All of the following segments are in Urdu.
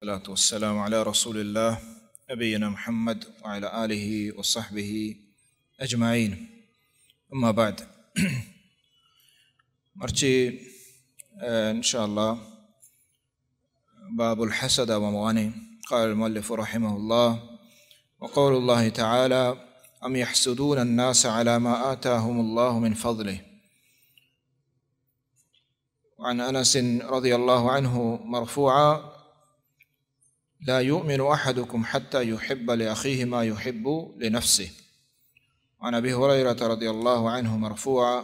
والصلاة والسلام على رسول الله نبينا محمد وعلى آله وصحبه أجمعين. أما بعد مرچی إن شاء الله باب الحسد وموانئه. قال المؤلف رحمه الله: وقول الله تعالى: أم يحسدون الناس على ما آتاهم الله من فضله. وعن أنس رضي الله عنه مرفوعا: لا يؤمن أحدكم حتى يحب لأخيه ما يحب لنفسه. وعن أبي هريرة رضي الله عنه مرفوعا: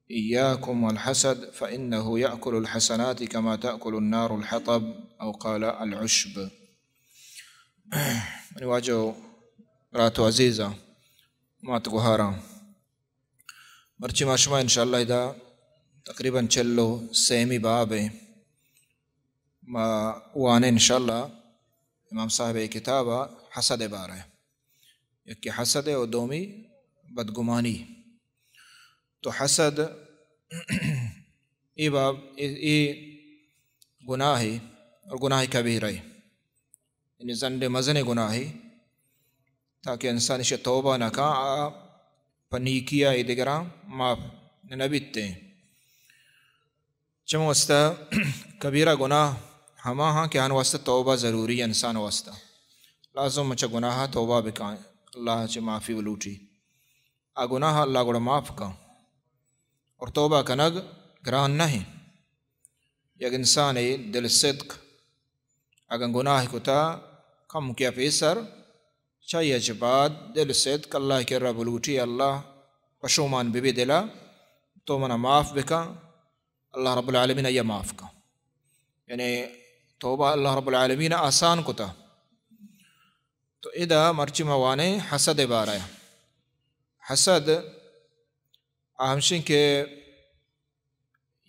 إياكم والحسد فإنه يأكل الحسنات كما تأكل النار الحطب أو قال العشب. واجو راتو عزيزة ما تقهارا مرچی ماشما انشاءاللہ اذا تقریباً چلو سیمی باب ما وانے انشاءاللہ امام صاحب کتابہ حسد بارہ ہے. یکی حسد ہے اور دومی بدگمانی. تو حسد ای باب ای گناہ ہے اور گناہ کبیرہ ہے، یعنی زند مزن گناہ ہے، تاکہ انسان اسے توبہ نہ کھا پنیکیا ادگرام معاف نبیتے ہیں. چمو واسطہ کبیرہ گناہ ہما ہاں کہ ہن واسطہ توبہ ضروری ہے. انسان واسطہ لازم چا گناہ توبہ بکائیں اللہ چا معافی ولوٹی آ گناہ اللہ گوڑا معاف کا اور توبہ کنگ گران نہیں. یک انسان دل صدق اگر گناہ کتا کم کیا پیسر چاہیے چا بعد دل صدق اللہ کے رب ولوٹی اللہ پشومان بھی دلا تو منا معاف بکا اللہ رب العالمین یہ معاف کا. یعنی توبہ اللہ رب العالمین آسان کتا. تو ادا مرچی موانے حسد بارہ ہے. حسد آہمشن کے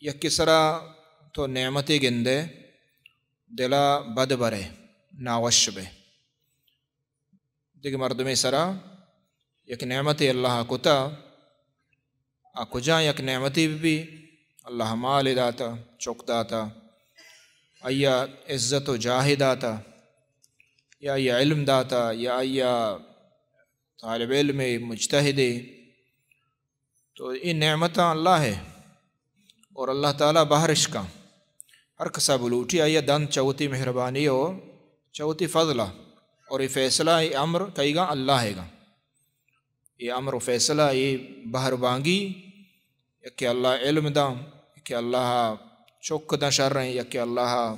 یک سرا تو نعمتی گندے دلا بد برے ناوش بے دیکھ مردمی سرا یک نعمتی اللہ کتا کجا یک نعمتی بھی اللہ مال داتا چک داتا ایا عزت و جاہ داتا یا علم داتا یا طالب علم مجتہد. تو این نعمتاں اللہ ہے اور اللہ تعالیٰ بہرش کا ہر کسا بلوٹی آیا دن چوتی مہربانی ہو چوتی فضلہ اور یہ فیصلہ یہ امر کئی گا اللہ ہے گا. یہ امر و فیصلہ یہ بہر بانگی کہ اللہ علم دا کہ اللہ چک دا شریں یا کہ اللہ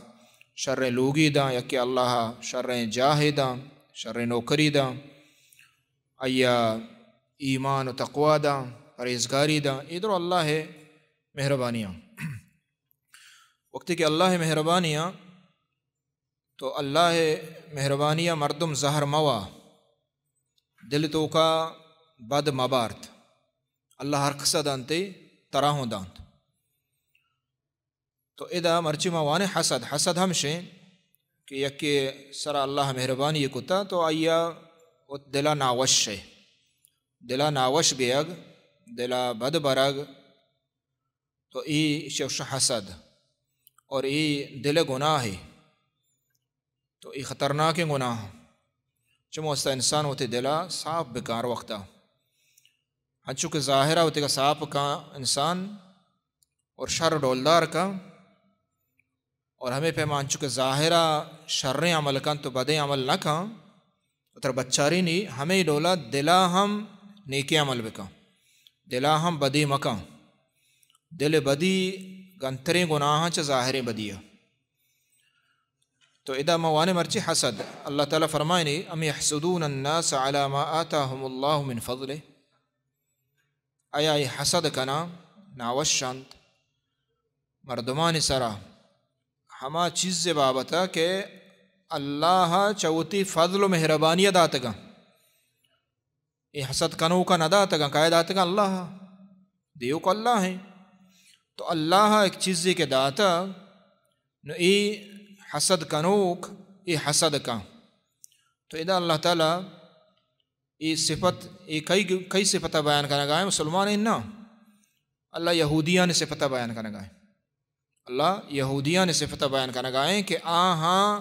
شر لوگی دا یا کہ اللہ شر جاہ دا شر نوکری دا ایا ایمان و تقوی دا پرہیزگاری دا ادھر اللہ ہے مہربانیاں. وقتی کہ اللہ ہے مہربانیاں تو اللہ ہے مہربانیاں مردم زہر موا دل تو کا بد مبارت اللہ ہر قصہ دانتے تراہوں دانت. تو ادا مرچی موانے حسد ہمشیں کہ یک سرا اللہ مہربانی کتا تو آیا دلا ناوش ہے دلا ناوش بیگ دلا بد برگ تو ای شوش حسد اور ای دل گناہ ہے. تو ای خطرناک گناہ چموستا انسان ہوتے دلا صاف بکار وقتا ہنچو کہ ظاہرہ ہوتے کا صاف کا انسان اور شر ڈولدار کا اور ہمیں پیمان چکے ظاہرہ شریں عمل کن تو بدیں عمل نہ کھاں تر بچاری نہیں ہمیں ڈولا دلا ہم نیکی عمل بکا دلا ہم بدی مکاں دل بدی گنتریں گناہاں چا ظاہریں بدیہ. تو ادا موانے مرچی حسد اللہ تعالیٰ فرمائنی: ام یحسدون الناس علی ما آتاہم اللہ من فضلہ. آیا یہ حسد کنا ناوش شانت مردمان سرا ہما چیز سے بابتا کہ اللہ چوتی فضل و مہربانی داتگا. یہ حسد کنو کا نہ داتگا کائے داتگا اللہ دیو کو اللہ ہے. تو اللہ ایک چیزی کے داتا نو ای حسد کنوک ای حسد کا. تو ادا اللہ تعالیٰ ای صفت ای کئی صفتہ بیان کرنا گائے مسلمان انہا اللہ یہودیاں نے صفتہ بیان کرنا گائے اللہ یہودیاں نے صفتہ بیان کرنا گائیں کہ آہاں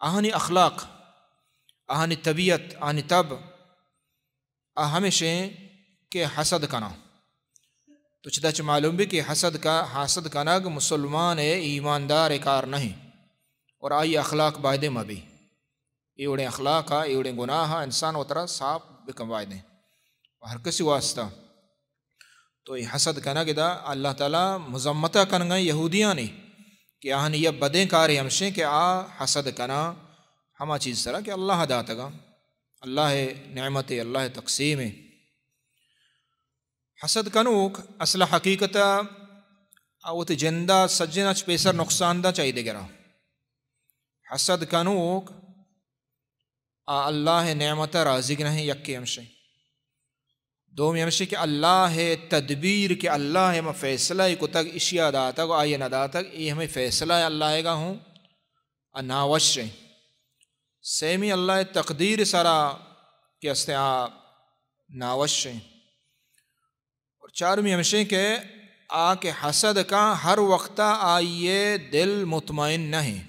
آہنی اخلاق آہنی طبیعت آہنی تب ہمیشہ کہ حسد کنا تو چدچ معلوم بھی کہ حسد کنگ مسلمان ایماندار کار نہیں اور آئی اخلاق بائدے مبی ایوڑے اخلاق ایوڑے گناہ انسان اترا صاف بکم بائدے ہر کسی واسطہ تو یہ حسد کنگ دا اللہ تعالیٰ مذمتہ کنگ یہودیاں نہیں کہ آہن یہ بدیں کاری ہمشیں کہ حسد کنا ہما چیز سرا کہ اللہ داتگا اللہ نعمت اللہ تقسیم حسد کنوک اصل حقیقتا اوت جندہ سجنہ پیسر نقصان دا چاہیے دے گرا حسد کنوک اللہ نعمت رازق نہیں یکی ہمشیں دومی ہمشیں کہ اللہ تدبیر کہ اللہ ہم فیصلہ کو تک اشیاء داتا کو آئیے نہ داتا یہ ہمیں فیصلہ اللہ گا ہوں ناوشیں سیمی اللہ تقدیر سرا کہ استعا ناوشیں اور چارمی ہمشیں کہ کہ حسد کا ہر وقت آئیے دل مطمئن نہیں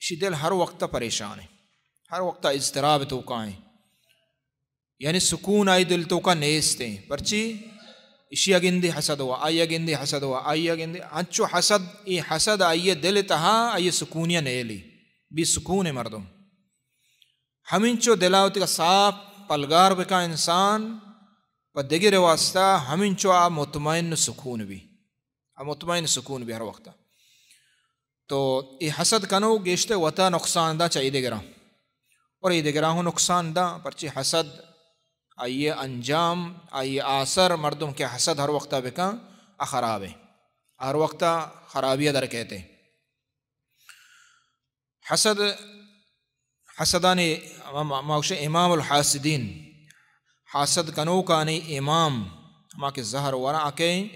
اسی دل ہر وقت پریشان ہے ہر وقت اضطراب تو کائیں یعنی سکون آئی دل تو کا نیستے پرچی اسی اگندی حسد ہوا آئی اگندی حسد ہوا آئی اگندی انچو حسد ای حسد آئیے دل تہا آئیے سکونیاں نیلی بھی سکون مردم ہمینچو دلاوتی کا صاف پلگار بکا انسان و دگر واسطہ ہمینچو مطمئن سکون بھی مطمئن سکون بھی ہر وقت تو یہ حسد کنو گیشتے وطا نقصان دا چاہیے دگرہ اور یہ دگرہ ہوں نقصان دا پرچی حسد آئیے انجام آئیے آثر مردم کے حسد ہر وقت بکا خراب ہے ہر وقت خرابیہ در کہتے حسدانی موش امام الحاسدین حاسد کنو کانی امام ہما کے زہر ورا آکیں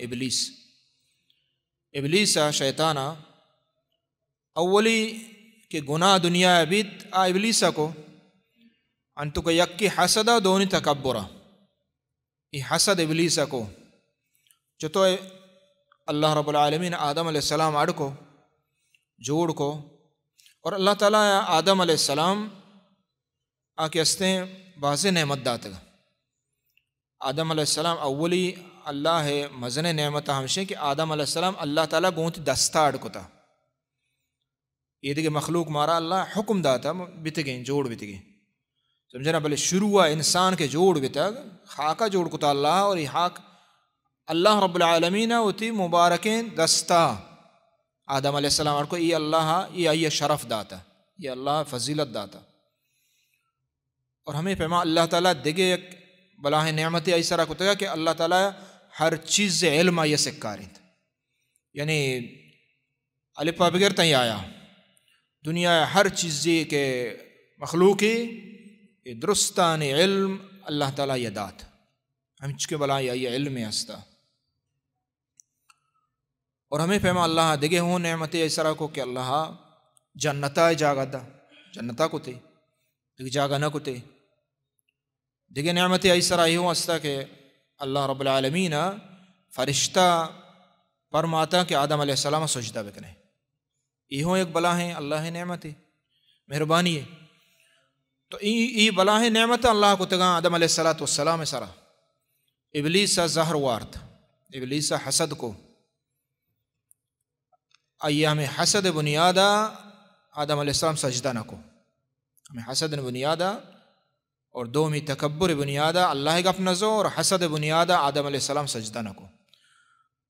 ابلیس شیطانہ اولی کہ گناہ دنیا بیت ابلیسہ کو انتو کہ یکی حسدہ دونی تکبرہ یہ حسد ابلیسہ کو جو تو اللہ رب العالمین آدم علیہ السلام اڑ کو جوڑ کو اور اللہ تعالیٰ آدم علیہ السلام آکے استیں باز نعمت داتا آدم علیہ السلام اولی اللہ مزن نعمت ہمشیں کہ آدم علیہ السلام اللہ تعالیٰ گونت دستا اڑ کو تا یہ دیکھے مخلوق مارا اللہ حکم داتا بتگیں جوڑ بتگیں سمجھنا بلے شروع انسان کے جوڑ بتگ خاکہ جوڑ کو تا اللہ اور یہ خاک اللہ رب العالمین ہوتی مبارکین دستا آدم علیہ السلام اور کو یہ اللہ یہ شرف داتا یہ اللہ فضیلت داتا اور ہمیں پیما اللہ تعالیٰ دگے ایک بلاہ نعمت ایسا کو تگا کہ اللہ تعالیٰ ہر چیز علم آئیے سکاریں یعنی الفا بغیر تہیں آیا دنیا ہر چیز کے مخلوقی درستان علم اللہ تعالیٰ یہ دات ہم چکے بلا یہ علم ہستا اور ہمیں پیما اللہ دگے ہوں نعمت ایسرا کو کہ اللہ جنتا جاگا دا جنتا کو تے دگے جاگا نہ کو تے دگے نعمت ایسرا ہی ہوں ہستا کہ اللہ رب العالمین فرشتہ فرماتا کہ آدم علیہ السلام سجدہ بکنے یہ ہوں ایک بلا ہے اللہ نعمت مہربانی ہے تو ای بلا ہے نعمت اللہ کو تگا آدم علیہ السلام سرا ابلیس زہر وارت ابلیس حسد کو ہمیں حسد بنیادہ آدم علیہ السلام سجدہ نہ کو ہمیں حسد بنیادہ اور دومی تکبر بنیادہ اللہ کا اپنا زو اور حسد بنیادہ آدم علیہ السلام سجدہ نہ کو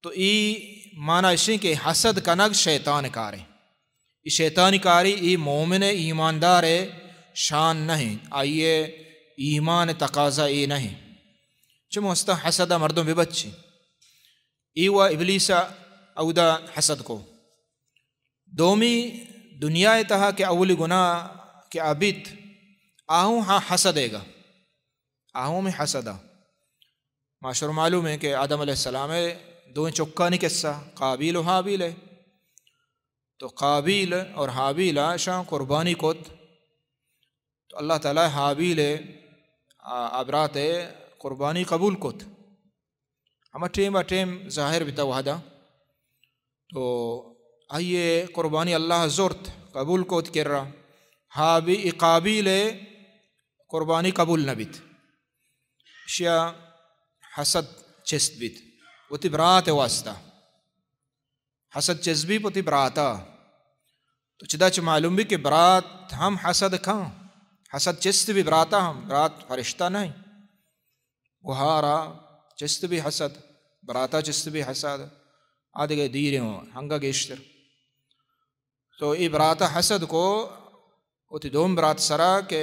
تو ای معنی اسی کہ حسد کنگ شیطان کارے ای شیطانی کاری ای مومن ایماندار شان نہیں آئیے ایمان تقاضا ای نہیں چمو ہستا حسدہ مردوں بے بچی ای و ابلیس اودا حسد کو دومی دنیا تہا کہ اولی گناہ کہ عبید آہوں ہاں حسدے گا آہوں میں حسدہ معاشر معلوم ہے کہ آدم علیہ السلام دو چکانی قصہ قابیل و حابیل ہے تو قابیل اور حابیل شاہ قربانی کت تو اللہ تعالیٰ حابیل عبرات قربانی قبول کت ہمیں ٹیم ظاہر بھی وحدہ تو آئیے قربانی اللہ زورت قبول کت کر رہا قابیل قربانی قبول نبیت شیا حسد چست بیت وتی برات واسطہ حسد چست بھی پتی براتا تو چدا چ معلوم بھی کہ برات ہم حسد کھاں حسد چست بھی براتا ہم برات فرشتہ نہیں گہارا چست بھی حسد براتا چست بھی حسد آدھے دیرے ہوں ہنگا گیشتر تو ای براتا حسد کو اتی دوم برات سرا کہ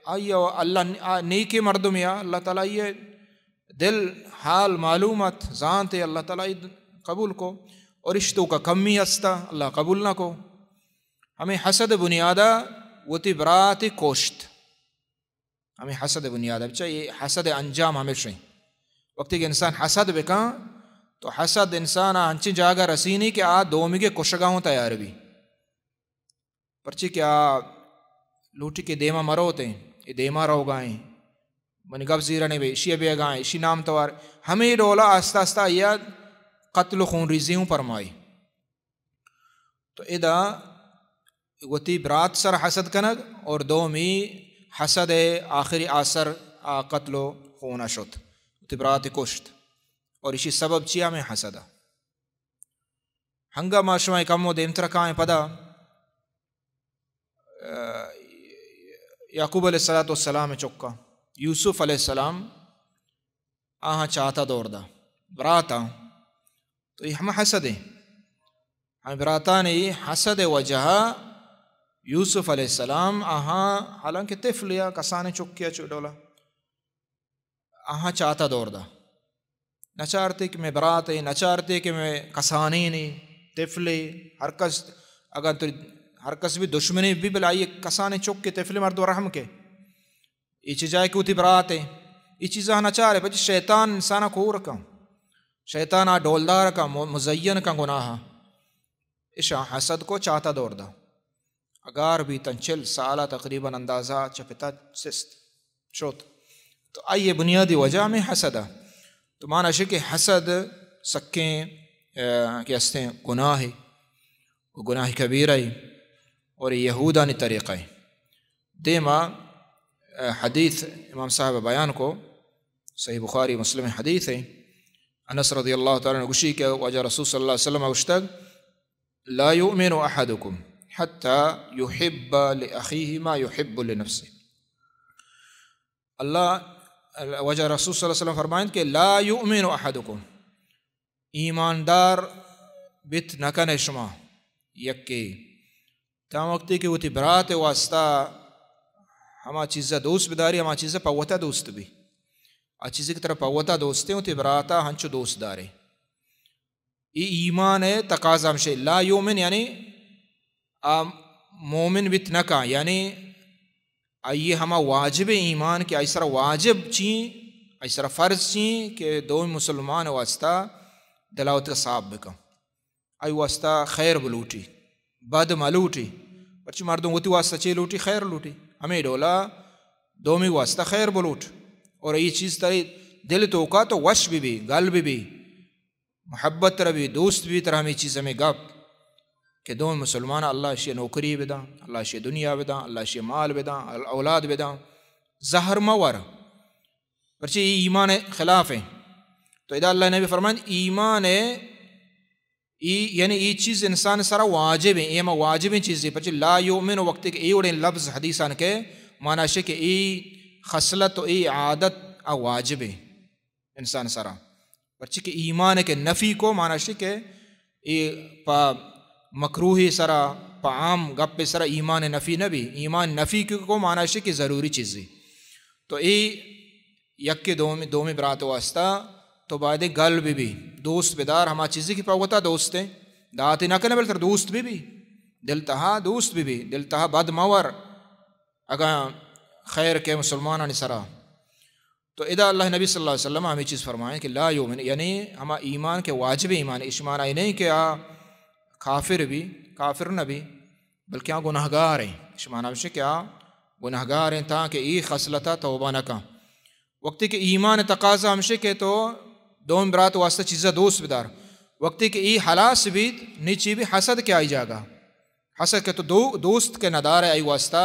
آئیو اللہ نیکی مردم یا اللہ تعالیٰ یہ دل حال معلومات زانتے اللہ تعالیٰ قبول کو اور رشتوں کا کمی ہستا اللہ قبول نہ کو ہمیں حسد بنیادہ وتی برات کوشت ہمیں حسد بنیادہ بچہ یہ حسد انجام ہمیشہ وقتی کہ انسان حسد بکاں تو حسد انسان انچی جاگا رسینی کہ آ دومی کے کشگاہوں تیار بھی پرچی کیا لوٹی کے دیما مرو ہوتے ہیں یہ دیما رو گائیں منی گب زیرہ بھی اشی بے گائیں اشی نام توار ہمیں ڈولا آستہ آستہ یہ قتل و خون ریزیوں فرمائی تو ادا وتی برات سر حسد کنگ اور دومی حسد آخری آثر قتل و خون شد وتی برات کشت اور اسی سبب چیا میں حسدہ ہنگا معاشمہ کم و دیم ترکائیں پدا یعقوب علیہ السلام چکا یوسف علیہ السلام آہاں چاہتا دور دا براتا تو یہ ہم حسد ہیں ہم براتا نے حسد وجہ یوسف علیہ السلام آہاں حالانکہ طفل یا کسانے چکیا چوڑولا آہاں چاہتا دور دا نہ چاہتے کہ میں براتے نہ چاہتے کہ میں کسانے نہیں طفلے ہر کس اگر تو ہر کس بھی دشمنی بھی بلائیے کسانے چک کے طفل مرد و رحم کے یہ چیزیں کہ اتی براتے یہ چیزاں نہ چاہ رہے بچے شیطان انسانہ کو رکھا شیطانہ ڈولدار کا مزین کا گناہ اشا حسد کو چاہتا دور دا اگر بھی تنچل سالہ تقریباً اندازہ چپتا سست شوت تو آئیے بنیادی وجہ میں حسدہ تو معنی ہے کہ حسد سکیں کہ استے گناہ گناہ کبیرہ اور یہودانی طریقہ دیما حدیث امام صاحب بیان کو صحیح بخاری مسلم حدیث ہے انس رضی اللہ تعالیٰ نے گوشی کہ وجہ رسول صلی اللہ علیہ وسلم اشتگ لا یؤمن احدکم حتی یحب لأخیہ ما یحب لنفسه اللہ وجہ رسول صلی اللہ علیہ وسلم فرمائیں کہ لا یؤمن احدکم ایماندار بت نکن شما یکی تا وقتی کہ وہ تی برات واسطہ ہما چیزہ دوست بداری ہما چیزہ پوتا دوست بھی آ چیزی کی طرح پوتا دوستے ہیں تی براتا ہنچو دوست دارے یہ ایمان ہے تقاضا ہمشے لا یومن یعنی مومن بت نکا یعنی آئیے ہما واجب ایمان کہ ایسرا واجب چین ایسرا فرض چین کہ دو مسلمان واسطہ دلاوت کا صاحب بکم آئی واسطہ خیر بلوٹی بد ملوٹی پرچی مردوں ہوتی واسطہ چی لوٹی خیر لوٹی ہمیں ڈولا دومی واسطہ خیر بلوٹ اور یہ چیز تری دل تو کا تو وش بھی گل بھی محبت طرح بھی دوست بھی طرح ہمیں چیز ہمیں گپ کہ دو مسلمان اللہ شی نوکری بدا اللہ شی دنیا بدا اللہ شی مال بدا اولاد بدا زہر مور پرچی یہ ایمان خلاف ہیں تو ادا اللہ نے بھی فرمائیں ایمان یعنی یہ چیز انسان سارا واجب ہے یہ واجب چیز ہے پرچی لا یؤمن وقت کہ ای اڑے لفظ حدیثان کے معنی ہے کہ ای خصلت و ای عادت واجب ہے انسان سارا پرچی کہ ایمان ہے کہ نفی کو معنی ہے کہ ای پا مکروہی سرا پا عام گپ سرا ایمان نفی نبی ایمان نفی کو معنی ہے کہ ضروری چیز ہے تو ای یک کے دومی برات واسطہ تو بعد گل بھی دوست بیدار ہما چیزی کی پاوتا دوست ہیں داتی نہ کرنے بلتر دوست بھی دل تہا دوست بھی دل تہا بد مور اگر خیر کے مسلمان سرا تو ادا اللہ نبی صلی اللہ علیہ وسلم ہمیں چیز فرمائیں کہ لا یومن یعنی ہما ایمان کے واجب ایمان اشمانہ ہی نہیں کہ کافر نہ بھی بلکہ گناہگار ہیں اشمانہ بشے کیا گناہگار ہیں تاکہ ای خصلتا توبہ نہ کام وقتی کہ ایمان تقاضا ہمشے کہ تو دوم برات واسطہ چیزہ دوست بدار وقتی کہ ای حلاس بھی نیچی بھی حسد کیا آئی جاگا حسد کہ تو دوست کے ندار ہے آئی واسطہ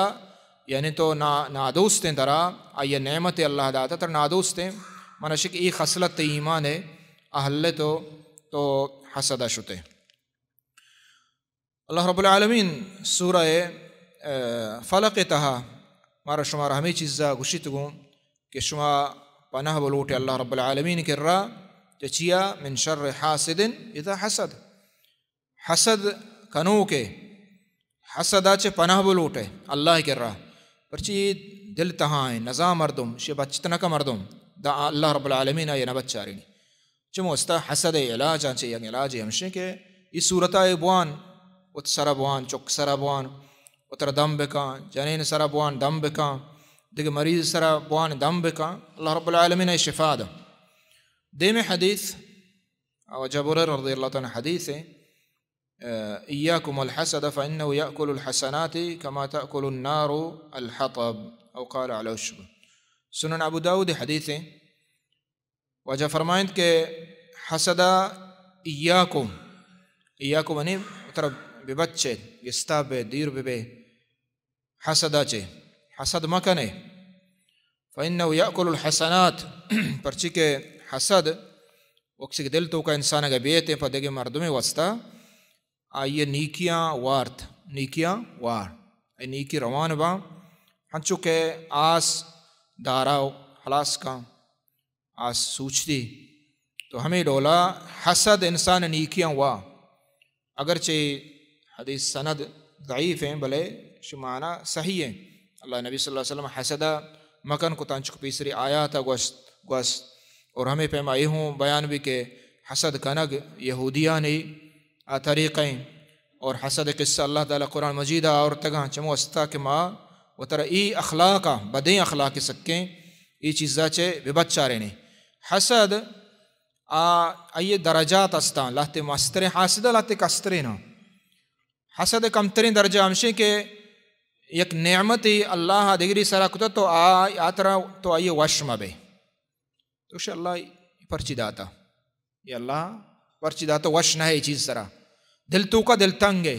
یعنی تو نادوستیں درا آئیے نعمت اللہ داتا تر نادوستیں منشک ای خصلت ایمان اہل تو حسدہ شتے. اللہ رب العالمین سورہ فلق تہا مارا شمارا ہمیں چیزا گشت گوں کہ شما پناہ بلوٹے اللہ رب العالمین کر رہا چچیا من شر حاسد اذا حسد. حسد کنو کے حسدہ چے پناہ بلوٹے اللہ کر رہا پرچی دل تہائیں نظام مردم شی بچتنا کا مردم دا اللہ رب العالمین آئے نبچا رہی چمو استا حسد علاج آنچے یک علاج ہمشے کہ اس صورتہ بوان ات سرا بوان چک سرا بوان اتر دم بکان جنین سرا بوان دم بکان دیکھ مریض سرا بوان دم بکان اللہ رب العالمین آئے شفا دا. دیم حدیث جابر رضی اللہ تعالیٰ حدیث ہے إياكم الحسد فإنه يأكل الحسنات كما تأكل النار الحطب أو قال على الشبه. سنن ابو داود حدیث ہے وجہ فرمائند کہ حسدہ إياكم یعنی طرف ببچے یستاب دیر ببے حسدہ چے حسد مکنے فإنه يأكل الحسنات پرچی کہ حسد وقتی دل تو کا انسان اگر بیتے پا دیکھے مردمی وسطا آئیے نیکیاں وارت نیکیاں وار ای نیکی روان با ہنچو کہ آس داراو خلاص کا آس سوچتی تو ہمیں ڈولا حسد انسان نیکیاں وا اگرچہ حدیث سند ضعیف ہیں بلے شمانہ صحیح ہیں. اللہ نبی صلی اللہ علیہ وسلم حسدہ مکن کو تانچک پیسری آیاتا گوست اور ہمیں پیمائی ہوں بیان بھی کہ حسد کنگ یہودیانی طریقیں اور حسد قصہ اللہ تعالیٰ قرآن مجیدہ اور تگاں چمو استا کہ ماں و ترہ ای اخلاقہ بدیں اخلاق سکیں ای چیزا چے ببچا رہنے. حسد آئیے درجات استان لاتے مستریں حاسدہ لاتے کستریں نا. حسد کمترین درجہ ہمشے کہ یک نعمتی اللہ دگری سرا کتا تو آترا تو آئیے وشم بے تو شاء اللہ پرچی داتا یہ اللہ پرچی داتا وش نہ ہے چیز سرا دل تو کا دل تنگے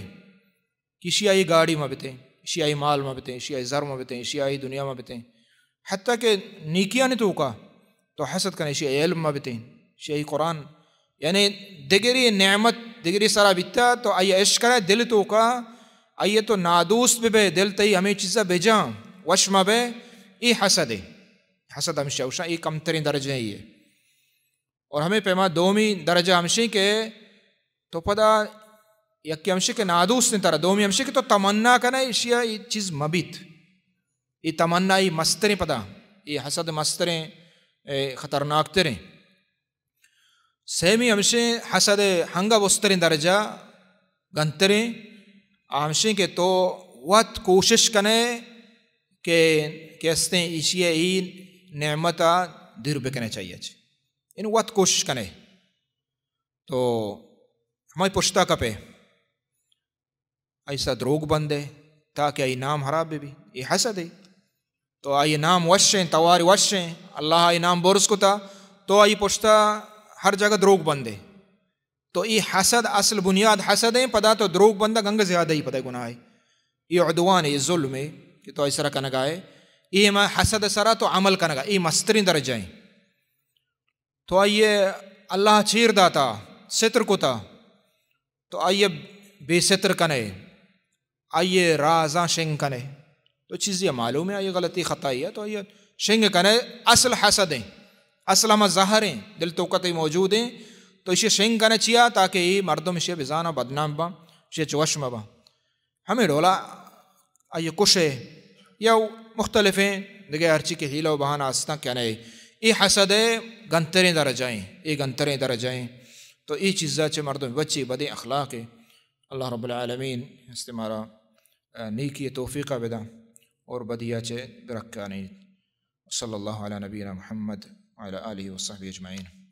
کسی آئی گاڑی میں بتیں اسی آئی مال میں بتیں اسی آئی زر میں بتیں اسی آئی دنیا میں بتیں حتیٰ کہ نیکیاں نہیں تو کا تو حسد کرنے اسی آئی علم میں بتیں اسی آئی قرآن یعنی دگری نعمت دگری سرا بیتا تو آئی عشق کرے دل تو کا آئیے تو نادوست بے دل تی ہمیں چیزا بے جاں وشم بے ای حسد ہے. حسد ہمشہ اوشا ای کم ترین درجہ ہی ہے. اور ہمیں پیما دومی درجہ ہمشہ کے تو پدا یکی ہمشہ کے نادوست نہیں ترہ دومی ہمشہ کے تو تمنا کرنا اشیاء ای چیز مبیت ای تمنا ای مستریں پدا ای حسد مستریں خطرناک تریں. سیمی ہمشہ حسد ہنگا بسترین درجہ گنتریں ہمشہ کے تو وقت کوشش کرنے کہ کیستے ہیں اشیاء ای نعمتہ دیر بکنے چاہیے ان وقت کوشش کرنے تو ہمیں پشتا کپے ایسا دروگ بندے تاکہ ای نام حراب بھی یہ حسد ہے تو آئی نام وشیں تواری وشیں اللہ ای نام برس کو تا تو آئی پشتا ہر جگہ دروگ بندے تو ای حسد اصل بنیاد حسد ہیں پدا تو دروگ بندہ گنگ زیادہ ہی پتہ گناہ ہے یہ عدوان ہے یہ ظلم ہے کہ تو ایسا کنگا ہے یہ حسد سرا تو عمل کنگا یہ مسترین درجہ ہیں. تو آئیے اللہ چیر داتا ستر کو تا تو آئیے بے ستر کنے آئیے رازاں شنگ کنے تو چیز یہ معلوم ہے آئیے غلطی خطائی ہے تو آئیے شنگ کنے اصل حسد ہیں اصل ہم ظاہر ہیں دل توقت موجود ہیں تو اسے شنگ کنے چیا تاکہ یہ مردم اسے بزانہ بدنام با اسے چوشم با. ہمیں ڈولا آئیے کشے یا مختلف ہیں دیکھے ہرچی کے حیلہ و بہانہ آستان کیا نہیں یہ حسد ہے گنتریں درجائیں یہ گنتریں درجائیں تو یہ چیزیں چے مردم بچی بدیں اخلاق ہے. اللہ رب العالمین استمارا نیکی توفیقہ بدا اور بدیہ چے برکانی. صلی اللہ علیہ نبینا محمد وعلی آلہ وصحبہ اجمعین.